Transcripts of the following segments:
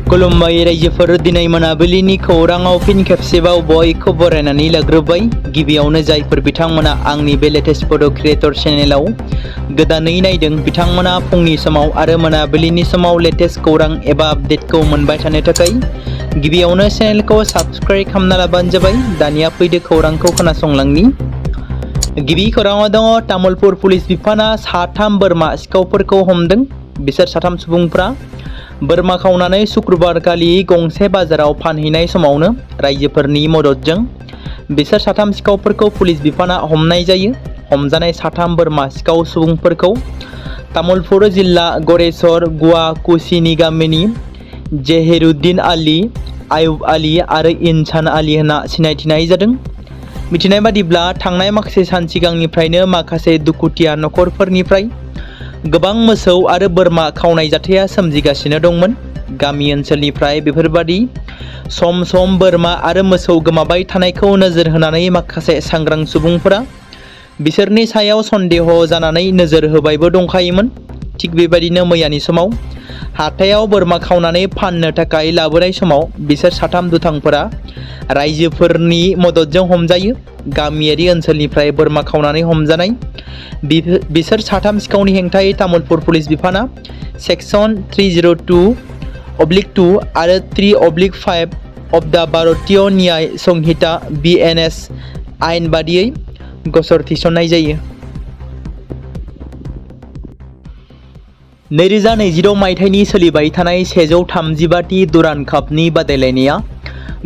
खुलुमबाय रायजोफोर दिनै मोनाबिलिनि खौराङाव फिन खेबसेबाव बयखौ बरायनानै लाग्रोबाय। गिबियावनो जायफोर बिथांमोना आंनि बे लेटेस्ट बड' क्रिएटर चेनेलाव गोदानै नायदों बिथांमोना फुंनि समाव आरो मोनाबिलिनि समाव लेटेस्ट खौरां एबा आपडेटखौ मोनबाय थानो थाखाय गिबियावनो चेनेलखौ साबस्क्राइब खालामना लाबानो जाबाय। दानिया फैदो खौरांखौ खोनासंलांनि। गिबि खौराङाव दङ तामुलपुर पुलिस बिफाना साथाम बोरमा सिखावफोरखौ हमदों। बिसोर साथाम सुबुंफ्रा बोरमा खावनानै शुक्रबारखालि गंसे बाजाराव फानहैनाय समावनो रायजोफोरनि मददजों बिसोर साथाम सिखावफोरखौ पुलिस बिफाना हमनाय जायो। हमजानाय साथाम बोरमा सिखाव सुबुंफोरखौ तामुलपुर जिल्ला गरेसर गुवाकुसिनि गामिनि जेहिरुद्दिन आली, आयुब आली आरो इनसान आली होनना सिनायथिनाय जादों। मिथिनाय बादिब्ला थांनाय माखासे सान सिगांनिफ्रायनो माखासे दुखुथिया नखरफोरनिफ्राय गोबां मोसौ आरो बोरमा खावनाय जाथाया सोमजिगासिनो दंमोन। गामि ओनसोलनिफ्राय बेफोरबादि सम सम बोरमा आरो मोसौ गोमाबाय थानायखौ नोजोर होनानै माखासे सांग्रां सुबुंफोरा बिसोरनि सायाव सन्देह जानानै नोजोर होबायबो दंखायोमोन। थिग बेबायदिनो मैयानि समाव हाथायाव बोरमा खावनानै फाननो थाखाय लाबोनाय समाव बिसोर साथाम दुथांफोरा रायजोफोरनि मददजों हमजायो। गामियारि ओनसोलनिफ्राय बोरमा खावनानै हमजानाय बिसोर साथाम सिखावनि हेंथायै तामुलपुर पुलिस बिफाना सेक्सन 302/2 आरो 3/5 अफ द भारतीय न्याय संहिता BNS आयेन बादियै गसर थिसननाय जायो। 2026 मायथाइनि सोलिबाय थानाय 135थि दुरान्ड कापनि बादायलायनाया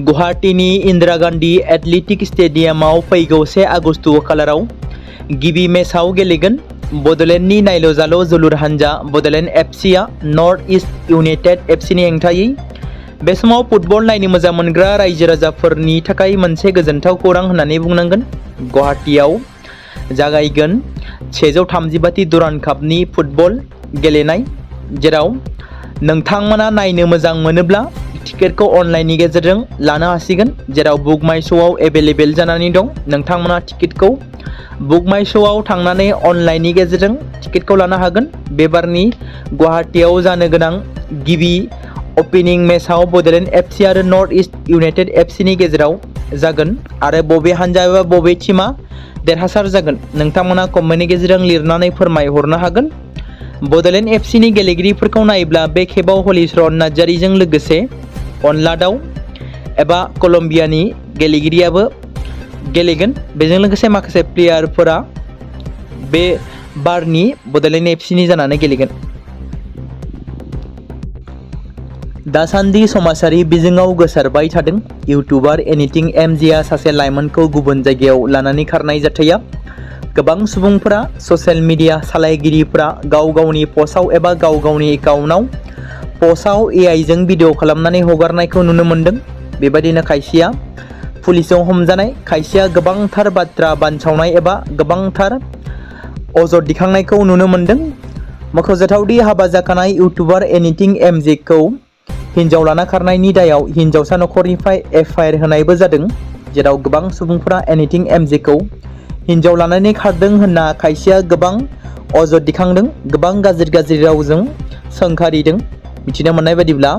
गुवाहाटीनि इन्दिरा गान्धी एथलेटिक स्टेडियामाव फैगौ 1 आगस्ट खालाराव गिबि मेचआव गेलेगोन। बड'लेण्डनि नायल' जाल' जोलुर हानजा बड'लेण्ड FCआ नर्थ इस्ट इउनाइटेड FCनि हेंथायै बे समाव फुटबल नायनो मोजां मोनग्रा रायजो राजाफोरनि थाखाय मोनसे गोजोनथाव खौरां होननानै बुंनांगोन। गुवाहाटीआव जागायगोन 135थि दुरान्ड कापनि फुटबल गेलेनाय, जेराव नोंथांमोना नायनो मोजां मोनोब्ला टिकेटखौ अनलाइननि गेजेरजों लानो हासिगोन, जेराव बुक माय श'आव एभेलेबेल जानानै दं। नोंथांमोना टिकेटखौ बुक माय श'आव थांनानै अनलाइननि गेजेरजों टिकेटखौ लानो हागोन। बेबारनि गुवाहाटीआव जानो गोनां गिबि अपेनिं मेचआव बड'लेण्ड FC आरो नर्थ इस्ट इउनाइटेड FCनि गेजेराव जागोन आरो बबे हानजा एबा बबे टीमा देरहासार जागोन नोंथांमोना कमेन्टनि गेजेरजों लिरनानै फोरमायहरनो हागोन। बड'लेण्ड FCनि गेलेगिरिफोरखौ नायोब्ला बे खेबाव हलिचरन नार्जारीजों लोगोसे अनला दाउ एबा कलम्बियानि गेलेगिरियाबो गेलेगोन। बेजों लोगोसे माखासे प्लेयारफोरा बे बारनि बड'लेण्ड FCनि जानानै गेलेगोन। दासान्दि समाजारि बिजोङाव गोसारबाय थादों इउटुबार एनिथिं MJआ सासे लाइमोनखौ गुबुन जायगायाव लानानै खारनाय जाथाया। गोबां सुबुंफोरा ससियेल मिडिया सालायगिरिफोरा गाव गावनि पस्टआव एबा गाव गावनि एकाउन्टआव पस्टआव AI जों भिडिअ खालामनानै हगारनायखौ नुनो मोन्दों। बेबायदिनो खायसेया पुलिसजों हमजानाय, खायसेया गोबांथार बाथ्रा बानसावनाय एबा गोबांथार अजद दिखांनायखौ नुनो मोन्दों। मख'जाथावदि हाबा जाखानाय इउटुबार एनिथिं MJखौ हिन्जाव लाना खारनायनि दायाव हिन्जावसा नखरनिफ्राय FIR होनायबो जादों, जेराव गोबां सुबुंफोरा एनिथिं MJखौ हिन्जाव लानानै खारदों होनना खायसेया गोबां अजद दिखांदों, गोबां गाज्रि रावजों सोंखारिदों। मिथिनो मोननाय बादिब्ला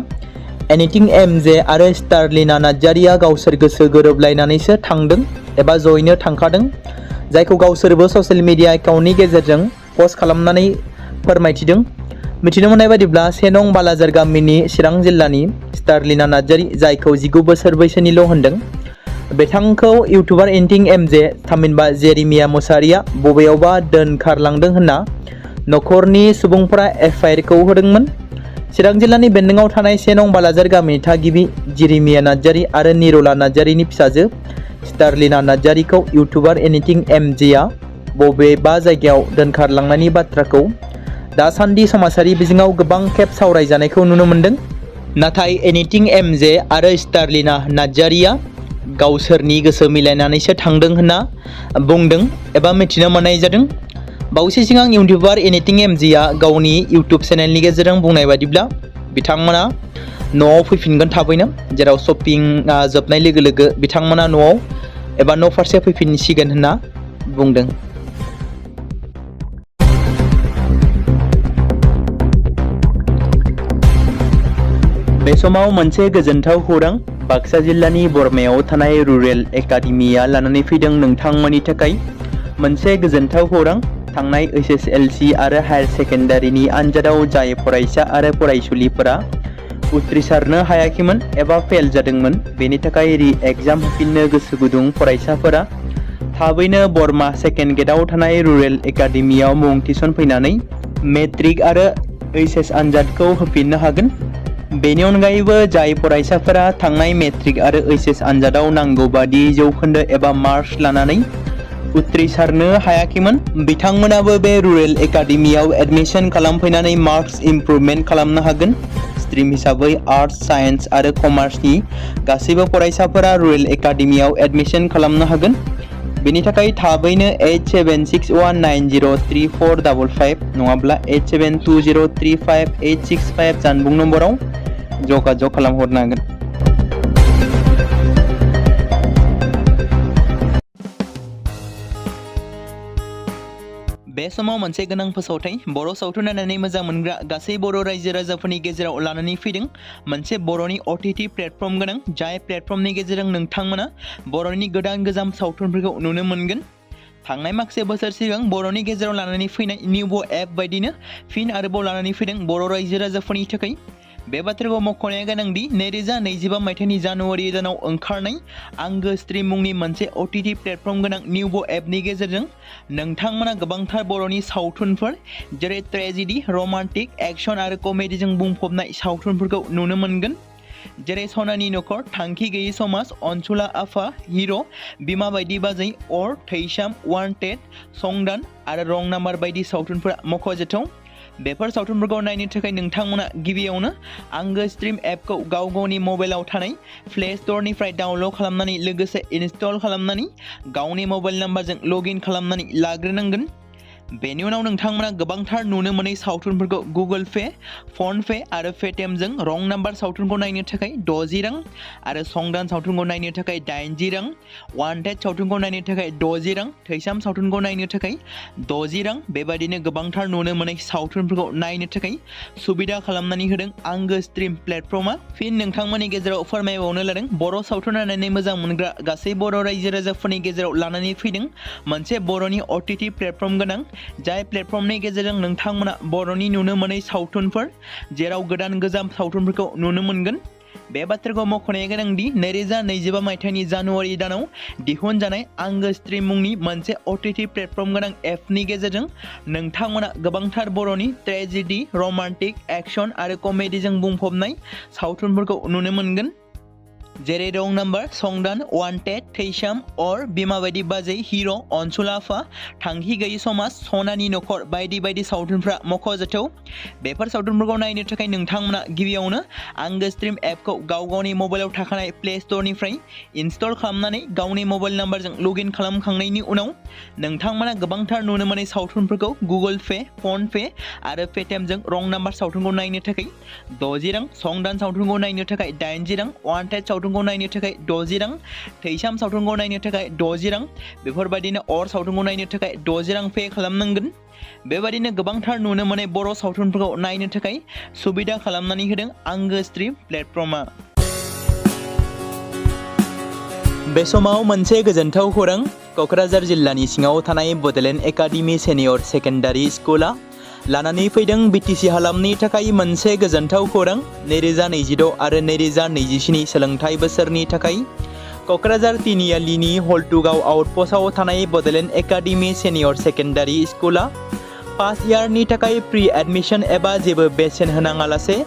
एनिथिं MJ आरो स्टारलिना नार्जारीआ गावसोर गोसो गोरोबलायनानैसो थांदों एबा जयैनो थांखादों, जायखौ गावसोरबो ससियेल मिडिया एकाउन्टनि गेजेरजों पस्ट खालामनानै फोरमायथिदों। मिथिनो मोननाय बादिब्ला 1 नं बालाजार गामिनि चिरां जिल्लानि स्टारलिना नार्जारी, जायखौ 19 बोसोर बैसोनिल' होनदों, बिथांखौ इउटुबार एनिथिं MJ थामहिनबा जेरिमिया मुसाहारिया बबेयावबा दोनखारलांदों होनना नखरनि सुबुंफोरा FIRखौ होदोंमोन। चिरां जिल्लानि बेन्दोंआव थानाय 1 नं बालाजार गामिनि थागिबि जेरिमिया नार्जारी आरो निरला नार्जारीनि फिसाजो स्टारलिना नार्जारीखौ इउटुबार एनिथिं MJआ बबेबा जायगायाव दोनखारलांनायनि बाथ्राखौ दासान्दि समाजारि बिजोङाव गोबां खेब सावरायजानायखौ नुनो मोन्दों। नाथाय एनिथिं MJ आरो स्टारलिना नार्जारीआ गावसोरनि गोसो मिलायनानैसो थांदों होनना बुंदों एबा मिथिनो मोननाय जादों। बावैसो सिगां इउटुबार एनिथिं MJआ गावनि इउटुब चेनेलनि गेजेरजों बुंनाय बादिब्ला बिथांमोना न'आव फैफिनगोन थाबैनो, जेराव शपिंआ जोबनाय लोगो लोगो बिथांमोना न'आव एबा न' फारसे फैफिनसिगोन होनना बुंदों। बे समाव मोनसे गोजोनथाव खौरां बाक्सा जिल्लानि बरमायाव थानाय रुरेल एकाडेमिया लानानै फैदों नोंथांमोननि थाखाय मोनसे गोजोनथाव खौरां। थांनाय एसएसएलसी आरो हायर सेकेन्डारिनि आनजादाव जाय फरायसा आरो फरायसुलिफोरा उथ्रिसारनो हायाखैमोन एबा फेल जादोंमोन, बेनि थाखाय रि एग्जाम होफिननो गोसो गुदुं फरायसाफोरा थाबैनो बरमा सेकेन्ड गेटआव थानाय रुरेल एकाडेमियाव मुं थिसनफैनानै मेट्रिक आरो एचएस आनजादखौ होफिननो हागोन। बेनि अनगायैबो जाय फरायसाफोरा थांनाय मेट्रिक आरो एचएस आनजादाव नांगौ बादि जौखोन्दो एबा मार्क्स लानानै उथ्रिसारनो हायाखैमोन, बिथांमोनाबो बे रुरेल एकाडेमियाव एडमिशन खालामफैनानै मार्क्स इमप्रुभमेन्ट खालामनो हागोन। स्ट्रिम हिसाबै आर्ट्स, साइन्स आरो कमार्सनि गासैबो फरायसाफोरा रुरेल एकाडेमियाव एडमिशन खालामनो हागोन। बेनि थाखाय थाबैनो 8761903455 नङाब्ला 87203585 जानबुं नम्बराव जगाजग खालामहरनो हागोन। बे समाव मोनसे गोनां फोसावथाय बर' सावथुन नायनानै मोजां मोनग्रा गासै बर' रायजो राजाफोरनि गेजेराव लानानै फैदों मोनसे बर'नि OTT प्लेटफर्म गोनां, जाय प्लेटफर्मनि गेजेरजों नोंथांमोना बर'नि गोदान गोजाम सावथुनफोरखौ नुनो मोनगोन। थांनाय माखासे बोसोर सिगां बर'नि गेजेराव लानानै फैनाय निउबो एप बायदिनो फिन आरोबाव लानानै फैदों बर' रायजो राजाफोरनि थाखाय। बे बाथ्राखौ मख'नाया गोनांदि 2025 मायथाइनि जानुवारि दानाव ओंखारनाय आंगो स्ट्रिम मुंनि मोनसे OTT प्लेटफर्म गोनां निउबो एपनि गेजेरजों नोंथांमोना गोबांथार बर'नि सावथुनफोर जेरै ट्रेजेडि, रमान्टिक, एक्शन आरो कमेडिजों बुंफबनाय सावथुनफोरखौ नुनो मोनगोन। जेरै सनानि नखर, थांखि गैयै समाज, अनसुला आफा, हिर', बिमा बायदि बाजै, अर, थैसाम, वान्टेड, संदान आरो रं नाम्बार बायदि सावथुनफोरा मख'जाथाव। बेफोर सावथुनफोरखौ नायनो थाखाय नोंथांमोना गिबियावनो आंगो स्ट्रिम एपखौ गावनि मबाइलाव थानाय प्ले स्ट'रनिफ्राय डाउनल'ड खालामनानै लोगोसे इनस्टल खालामनानै गावनि मबाइल नाम्बारजों लगइन खालामनानै लाग्रोनांगोन। बेनि उनाव नोंथांमोना गोबांथार नुनो मोनै सावथुनफोरखौ गुगोल पे, फन पे आरो पेटिएमजों रं नाम्बार सावथुनखौ नायनो थाखाय 60 रां आरो संदान सावथुनखौ नायनो थाखाय 80 रां, वान्टेड सावथुनखौ नायनो थाखाय 60 रां, थैसाम सावथुनखौ नायनो थाखाय 60 रां, बेबायदिनो गोबांथार नुनो मोनै सावथुनफोरखौ नायनो थाखाय सुबिदा खालामनानै होदों आंगो स्ट्रिम प्लेटफर्मा। फिन नोंथांमोननि गेजेराव फोरमायबावनो लादों बर' सावथुन नायनानै मोजां मोनग्रा गासै बर' रायजो राजाफोरनि गेजेराव लानानै फैदों मोनसे बर'नि OTT प्लेटफर्म गोनां, जाय प्लेटफर्मनि गेजेरजों नोंथांमोना बर'नि नुनो मोनै सावथुनफोर जेराव गोदान गोजाम सावथुनफोरखौ नुनो मोनगोन। बे बाथ्राखौ मख'नाया गोनांदि 2025 मायथाइनि जानुवारि दानाव दिहुनजानाय आंगो स्ट्रिम मुंनि मोनसे OTT प्लेटफर्म गोनां एपनि गेजेरजों नोंथांमोना गोबांथार बर'नि ट्रेजेडि, रमान्टिक, एक्शन आरो कमेडिजों बुंफबनाय सावथुनफोरखौ नुनो मोनगोन। जेरै रं नाम्बार, संदान, वान्टेड, थैसाम, अर, बिमा बायदि बाजै, हिर', अनसुला आफा, थांखि गैयै समाज, सनानि नखर बायदि बायदि सावथुनफ्रा मख'जाथाव। बेफोर सावथुनफोरखौ नायनो थाखाय नोंथांमोना गिबियावनो आंगो स्ट्रिम एपखौ गावनि मबाइलाव थाखानाय प्ले स्ट'रनिफ्राय इनस्टल खालामनानै गावनि मबाइल नाम्बारजों लगइन खालामखांनायनि उनाव नोंथांमोना गोबांथार नुनो मोनै सावथुनफोरखौ गुगोल पे, फन पे आरो पेटिएमजों रं नाम्बार सावथुनखौ नायनो थाखाय 60 रां, संदान सावथुनखौ नायनो थाखाय 80 रां, वान्टेड सावथुनखौ नायनो थाखाय 60 रां, थैसाम सावथुनखौ नायनो थाखाय 60 रां, बेफोरबायदिनो अर सावथुनखौ नायनो थाखाय 60 रां पे खालामनांगोन। बेबायदिनो गोबांथार नुनो मोनै बर' सावथुनफोरखौ नायनो थाखाय सुबिदा खालामनानै होदों आंगो स्ट्रिम प्लेटफर्मा। बे समाव मोनसे गोजोनथाव खौरां क'क्राझार जिल्लानि सिङाव थानाय बड'लेण्ड एकाडेमि सिनियर सेकेन्डारि स्कुला लानानै फैदों BTC हालामनि थाखाय मोनसे गोजोनथाव खौरां। 2026 आरो 2027 सोलोंथाइ बोसोरनि थाखाय क'क्राझार तिनिआलिनि हल्टुगाव आउटपस्टआव थानाय बड'लेण्ड एकाडेमि सिनियर सेकेन्डारि स्कुला फार्स्ट इयारनि थाखाय प्रि एडमिशन एबा जेबो बेसेन होनाङालासे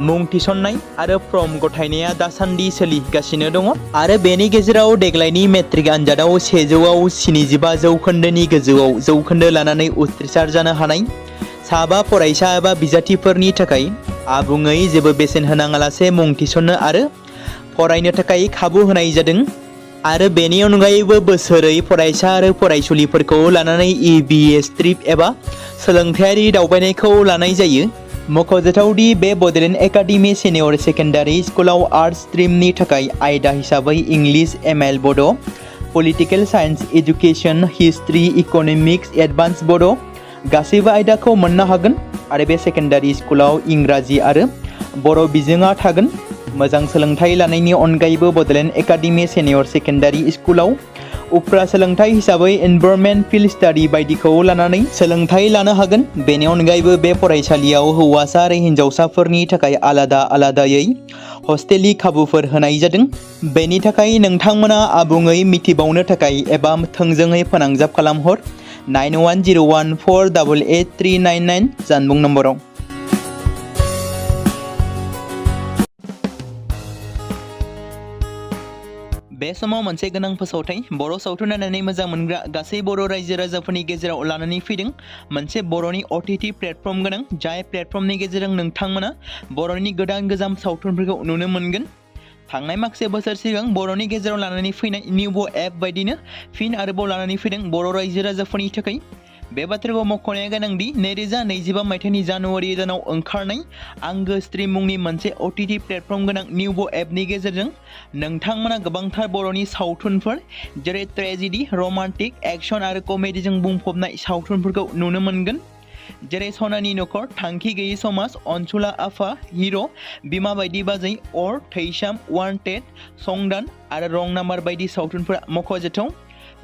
मुं थिसननाय आरो फर्म गथायनाया दासान्दि सोलिगासिनो दङ आरो बेनि गेजेराव देग्लायनि मेट्रिक आनजादाव 100आव 75 जौखोन्दोनि गोजौआव जौखोन्दो लानानै उथ्रिसार जानो हानाय साबा फरायसा एबा बिजाथिफोरनि थाखाय आबुङै जेबो बेसेन होनाङालासे मुं थिसननो आरो फरायनो थाखाय खाबु होनाय जादों आरो बेनि अनगायैबो बोसोरै फरायसा आरो फरायसुलिफोरखौ लानानै EBS ट्रिप एबा सोलोंथायारि दावबायनायखौ लानाय जायो। मख'जाथावदि बे बड'लेण्ड एकाडेमि सिनियर सेकेन्डारि स्कुलाव आर्ट्स स्ट्रिमनि थाखाय आयदा हिसाबै इंलिश, ML बड', political science, education, history, economics, advance बड' गासैबो आयदाखौ मोननो हागोन आरो बे सेकेन्डारि स्कुलाव इंराजि आरो बर' बिजोङा थागोन। मोजां सोलोंथाइ लानायनि अनगायैबो बड'लेण्ड एकाडेमि सेनियर सेकेन्डारि स्कुलाव उफ्रा सोलोंथाइ हिसाबै एनभायरनमेन्ट फिल्ड स्टाडि बायदिखौ लानानै सोलोंथाइ लानो हागोन। बेनि अनगायैबो बे फरायसालियाव हौवासा आरो हिन्जावसाफोरनि थाखाय आलादा आलादायै हस्टेलनि खाबुफोर होनाय जादों। बेनि थाखाय नोंथांमोना आबुङै मिथिबावनो थाखाय एबा थोंजोङै फोनांजाब खालामहर 9101488399 जानबुं नम्बराव। बे समाव मोनसे गोनां फोसावथाय बर' सावथुन नायनानै मोजां मोनग्रा गासै बर' रायजो राजाफोरनि गेजेराव लानानै फैदों मोनसे बर'नि OTT प्लेटफर्म गोनां, जाय प्लेटफर्मनि गेजेरजों नोंथांमोना बर'नि गोदान गोजाम सावथुनफोरखौ नुनो मोनगोन। थांनाय माखासे बोसोर सिगां बर'नि गेजेराव लानानै फैनाय निउबो एप बायदिनो फिन आरोबाव लानानै फैदों बर' रायजो राजाफोरनि थाखाय। बे बाथ्राखौ मख'नाया गोनांदि 2025 मायथाइनि जानुवारि दानाव ओंखारनाय आंगो स्ट्रिम मुंनि मोनसे OTT प्लेटफर्म गोनां निउबो एपनि गेजेरजों नोंथांमोना गोबांथार बर'नि सावथुनफोर जेरै ट्रेजेडि, रमान्टिक, एक्शन आरो कमेडिजों बुंफबनाय सावथुनफोरखौ नुनो मोनगोन। जेरै सनानि नखर, थांखि गैयै समाज, अनसुला आफा, हिर', बिमा बायदि बाजै, अर, थैसाम, वान्टेड, संदान आरो रं नाम्बार बायदि सावथुनफोरा मख'जाथाव।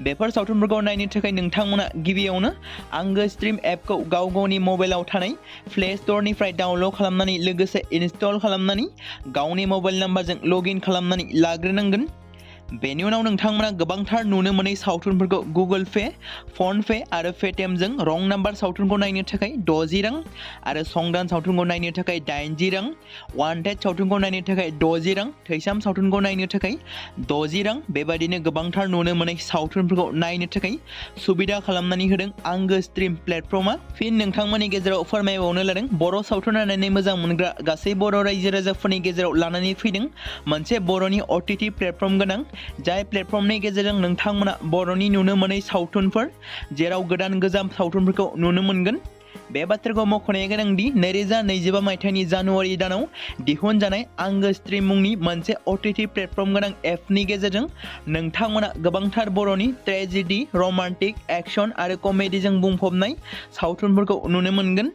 बेफोर सावथुनफोरखौ नायनो थाखाय नोंथांमोना गिबियावनो आंगो स्ट्रिम एपखौ गावनि मबाइलाव थानाय प्ले स्ट'रनिफ्राय डाउनल'ड खालामनानै लोगोसे इनस्टल खालामनानै गावनि मबाइल नाम्बारजों लगइन खालामनानै लाग्रोनांगोन। बेनि उनाव नोंथांमोना गोबांथार नुनो मोनै सावथुनफोरखौ गुगोल पे, फन पे आरो पेटिएमजों रं नाम्बार सावथुनखौ नायनो थाखाय 60 रां आरो संदान सावथुनखौ नायनो थाखाय 80 रां, वान्टेड सावथुनखौ नायनो थाखाय 60 रां, थैसाम सावथुनखौ नायनो थाखाय 60 रां बेबायदिनो गोबांथार नुनो मोनै सावथुनफोरखौ नायनो थाखाय सुबिदा खालामनानै होदों आंगो स्ट्रिम प्लेटफर्मा। फिन नोंथांमोननि गेजेराव फोरमायबावनो लादों बर' सावथुन नायनानै मोजां मोनग्रा गासै बर' रायजो राजाफोरनि गेजेराव लानानै फैदों मोनसे बर'नि OTT प्लेटफर्म गोनां, जाय प्लेटफर्मनि गेजेरजों नोंथांमोना बर'नि नुनो मोनै सावथुनफोर जेराव गोदान गोजाम सावथुनफोरखौ नुनो मोनगोन। बे बाथ्राखौ मख'नाया गोनांदि 2025 मायथाइनि जानुवारि दानाव दिहुनजानाय आंगो स्ट्रिम मुंनि मोनसे OTT प्लेटफर्म गोनां एपनि गेजेरजों नोंथांमोना गोबांथार बर'नि ट्रेजेडि, रमान्टिक, एक्शन आरो कमेडिजों बुंफबनाय सावथुनफोरखौ नुनो मोनगोन।